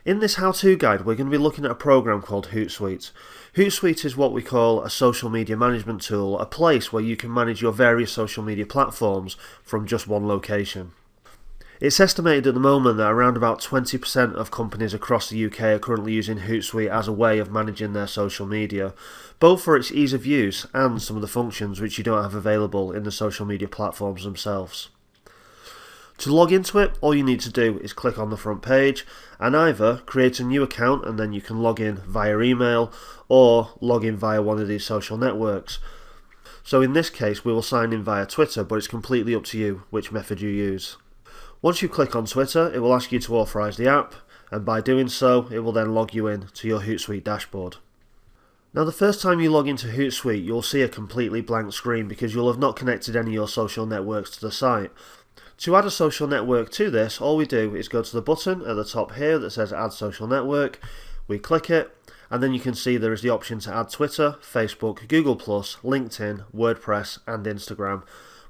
In this how-to guide, we're going to be looking at a program called Hootsuite. Hootsuite is what we call a social media management tool, a place where you can manage your various social media platforms from just one location. It's estimated at the moment that around about 20% of companies across the UK are currently using Hootsuite as a way of managing their social media, both for its ease of use and some of the functions which you don't have available in the social media platforms themselves. To log into it, all you need to do is click on the front page and either create a new account and then you can log in via email or log in via one of these social networks. So in this case we will sign in via Twitter, but it's completely up to you which method you use. Once you click on Twitter, it will ask you to authorise the app, and by doing so it will then log you in to your Hootsuite dashboard. Now the first time you log into Hootsuite you'll see a completely blank screen because you'll have not connected any of your social networks to the site. To add a social network to this, all we do is go to the button at the top here that says Add Social Network, we click it, and then you can see there is the option to add Twitter, Facebook, Google+, LinkedIn, WordPress and Instagram.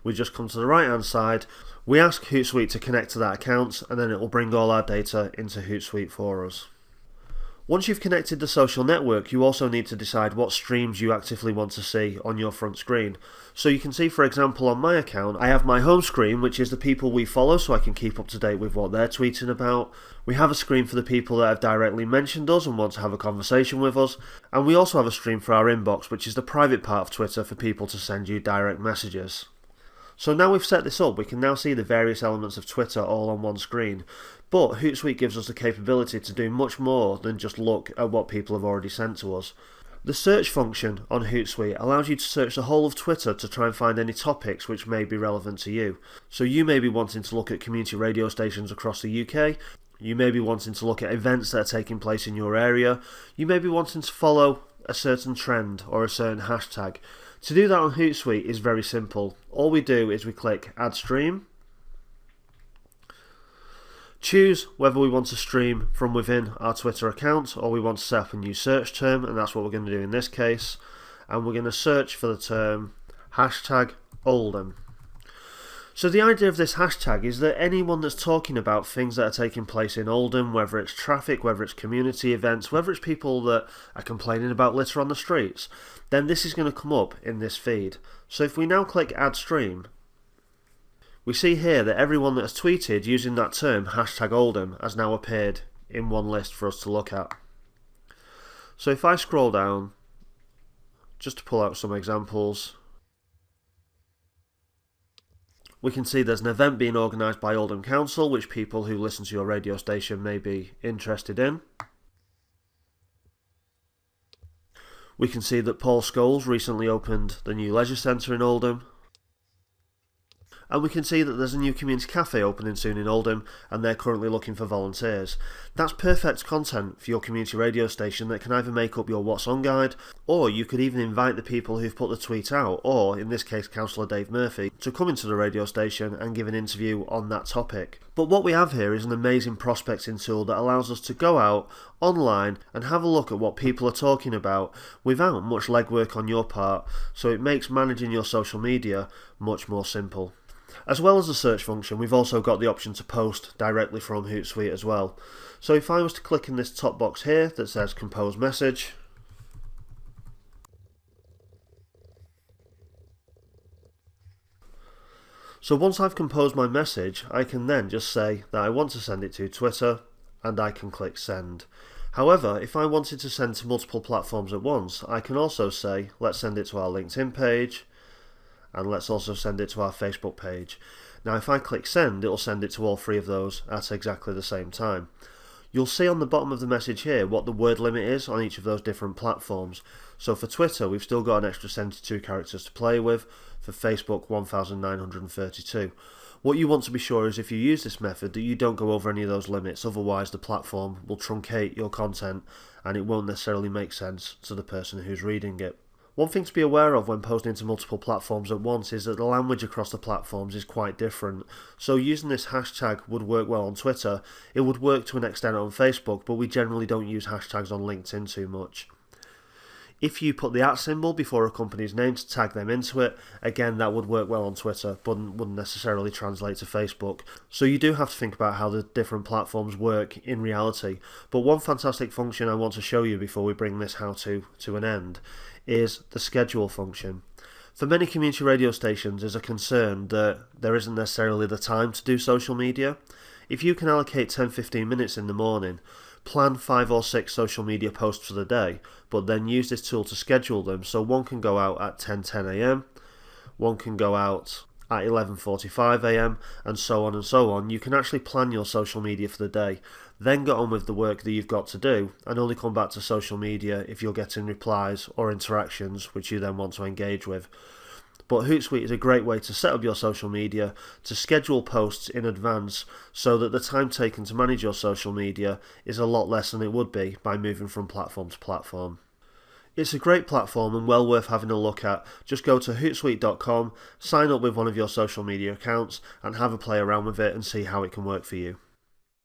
We just come to the right hand side, we ask Hootsuite to connect to that account, and then it will bring all our data into Hootsuite for us. Once you've connected the social network, you also need to decide what streams you actively want to see on your front screen. So you can see, for example, on my account, I have my home screen, which is the people we follow, so I can keep up to date with what they're tweeting about. We have a screen for the people that have directly mentioned us and want to have a conversation with us. And we also have a stream for our inbox, which is the private part of Twitter for people to send you direct messages. So now we've set this up, we can now see the various elements of Twitter all on one screen. But Hootsuite gives us the capability to do much more than just look at what people have already sent to us. The search function on Hootsuite allows you to search the whole of Twitter to try and find any topics which may be relevant to you. So you may be wanting to look at community radio stations across the UK, you may be wanting to look at events that are taking place in your area, you may be wanting to follow a certain trend or a certain hashtag. To do that on Hootsuite is very simple. All we do is we click Add Stream, choose whether we want to stream from within our Twitter account or we want to set up a new search term, and that's what we're going to do in this case. And we're going to search for the term hashtag Oldham. So the idea of this hashtag is that anyone that's talking about things that are taking place in Oldham, whether it's traffic, whether it's community events, whether it's people that are complaining about litter on the streets, then this is going to come up in this feed. So if we now click Add Stream, we see here that everyone that has tweeted using that term, hashtag Oldham, has now appeared in one list for us to look at. So if I scroll down, just to pull out some examples, we can see there's an event being organised by Oldham Council, which people who listen to your radio station may be interested in. We can see that Paul Scholes recently opened the new leisure centre in Oldham. And we can see that there's a new community cafe opening soon in Oldham and they're currently looking for volunteers. That's perfect content for your community radio station that can either make up your What's On guide, or you could even invite the people who've put the tweet out, or in this case Councillor Dave Murphy, to come into the radio station and give an interview on that topic. But what we have here is an amazing prospecting tool that allows us to go out online and have a look at what people are talking about without much legwork on your part, so it makes managing your social media much more simple. As well as the search function, we've also got the option to post directly from Hootsuite as well. So if I was to click in this top box here that says Compose Message, so once I've composed my message, I can then just say that I want to send it to Twitter and I can click Send. However, if I wanted to send to multiple platforms at once, I can also say, let's send it to our LinkedIn page, and let's also send it to our Facebook page. Now if I click send, it'll send it to all three of those at exactly the same time. You'll see on the bottom of the message here what the word limit is on each of those different platforms. So for Twitter we've still got an extra 72 characters to play with, for Facebook 1932. What you want to be sure is if you use this method that you don't go over any of those limits, otherwise the platform will truncate your content and it won't necessarily make sense to the person who's reading it. One thing to be aware of when posting to multiple platforms at once is that the language across the platforms is quite different. So using this hashtag would work well on Twitter, it would work to an extent on Facebook, but we generally don't use hashtags on LinkedIn too much. If you put the @ symbol before a company's name to tag them into it, again, that would work well on Twitter, but wouldn't necessarily translate to Facebook. So you do have to think about how the different platforms work in reality. But one fantastic function I want to show you before we bring this how-to to an end is the schedule function. For many community radio stations, there's a concern that there isn't necessarily the time to do social media. If you can allocate 10-15 minutes in the morning, plan 5 or 6 social media posts for the day, but then use this tool to schedule them, so one can go out at 10 a.m, one can go out at 11:45 a.m, and so on and so on. You can actually plan your social media for the day, then get on with the work that you've got to do, and only come back to social media if you're getting replies or interactions which you then want to engage with. But Hootsuite is a great way to set up your social media, to schedule posts in advance, so that the time taken to manage your social media is a lot less than it would be by moving from platform to platform. It's a great platform and well worth having a look at. Just go to hootsuite.com, sign up with one of your social media accounts, and have a play around with it and see how it can work for you.